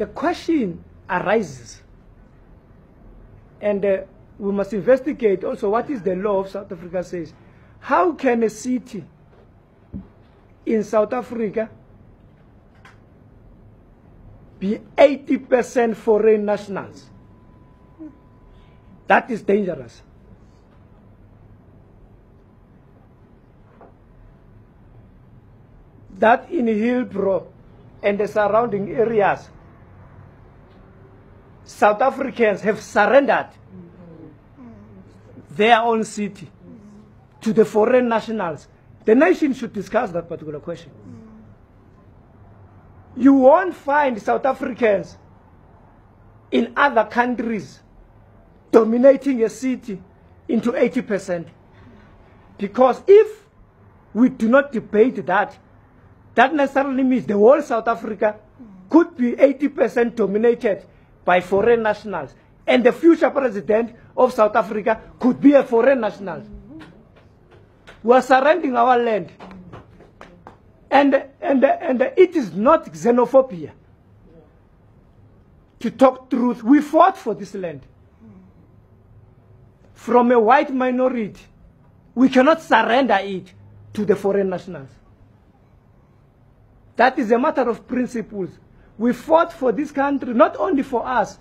the question arises, and we must investigate also what is the law of South Africa says. How can a city in South Africa be 80% foreign nationals? That is dangerous. That in Hillbrow and the surrounding areas, South Africans have surrendered their own city to the foreign nationals. The nation should discuss that particular question. You won't find South Africans in other countries dominating a city into 80%. Because if we do not debate that, that necessarily means the whole South Africa could be 80% dominated by foreign nationals. And the future president of South Africa could be a foreign national. We are surrendering our land. And it is not xenophobia. To talk truth, we fought for this land. From a white minority, we cannot surrender it to the foreign nationals. That is a matter of principles. We fought for this country, not only for us,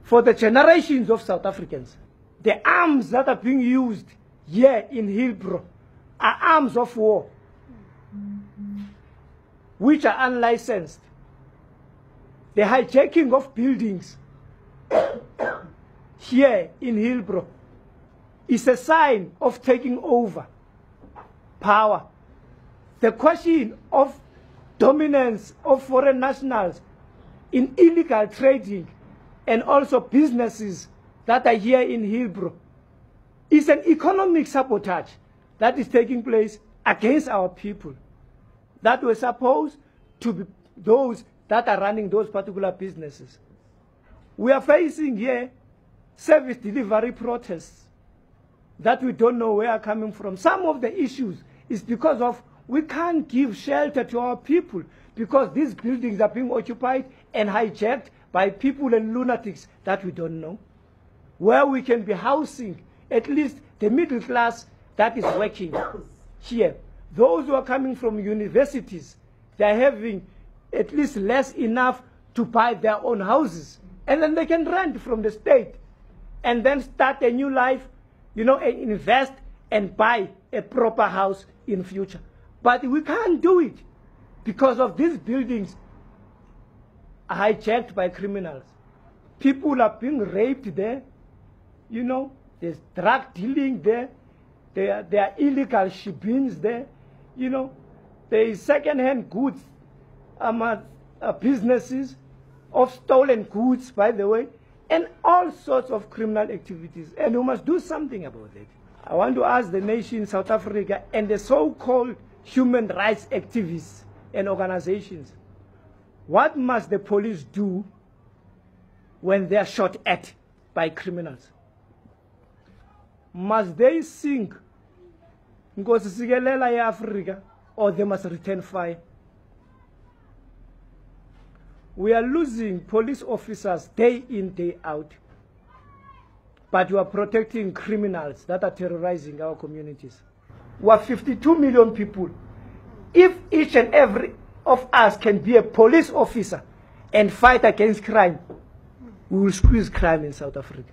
for the generations of South Africans. The arms that are being used here in Hillbrow are arms of war, which are unlicensed. The hijacking of buildings here in Hillbrow is a sign of taking over power. The question of dominance of foreign nationals in illegal trading and also businesses that are here in Hillbrow is an economic sabotage that is taking place against our people that were supposed to be those that are running those particular businesses. We are facing here service delivery protests that we don't know where are coming from. Some of the issues is because of we can't give shelter to our people because these buildings are being occupied and hijacked by people and lunatics that we don't know. Where we can be housing at least the middle class that is working here. Those who are coming from universities, they are having at least less enough to buy their own houses. And then they can rent from the state and then start a new life, you know, and invest and buy a proper house in future. But we can't do it because of these buildings are hijacked by criminals. People are being raped there, you know, there's drug dealing there, there are illegal ship-ins there, you know, there is second-hand goods businesses of stolen goods, by the way, and all sorts of criminal activities. And we must do something about it. I want to ask the nation, South Africa, and the so-called human rights activists and organizations, what must the police do when they are shot at by criminals? Must they sink Nkosi Sikelela ya Africa, or they must return fire? We are losing police officers day in, day out, but we are protecting criminals that are terrorizing our communities. We are 52 million people. If each and every of us can be a police officer and fight against crime, we will squeeze crime in South Africa.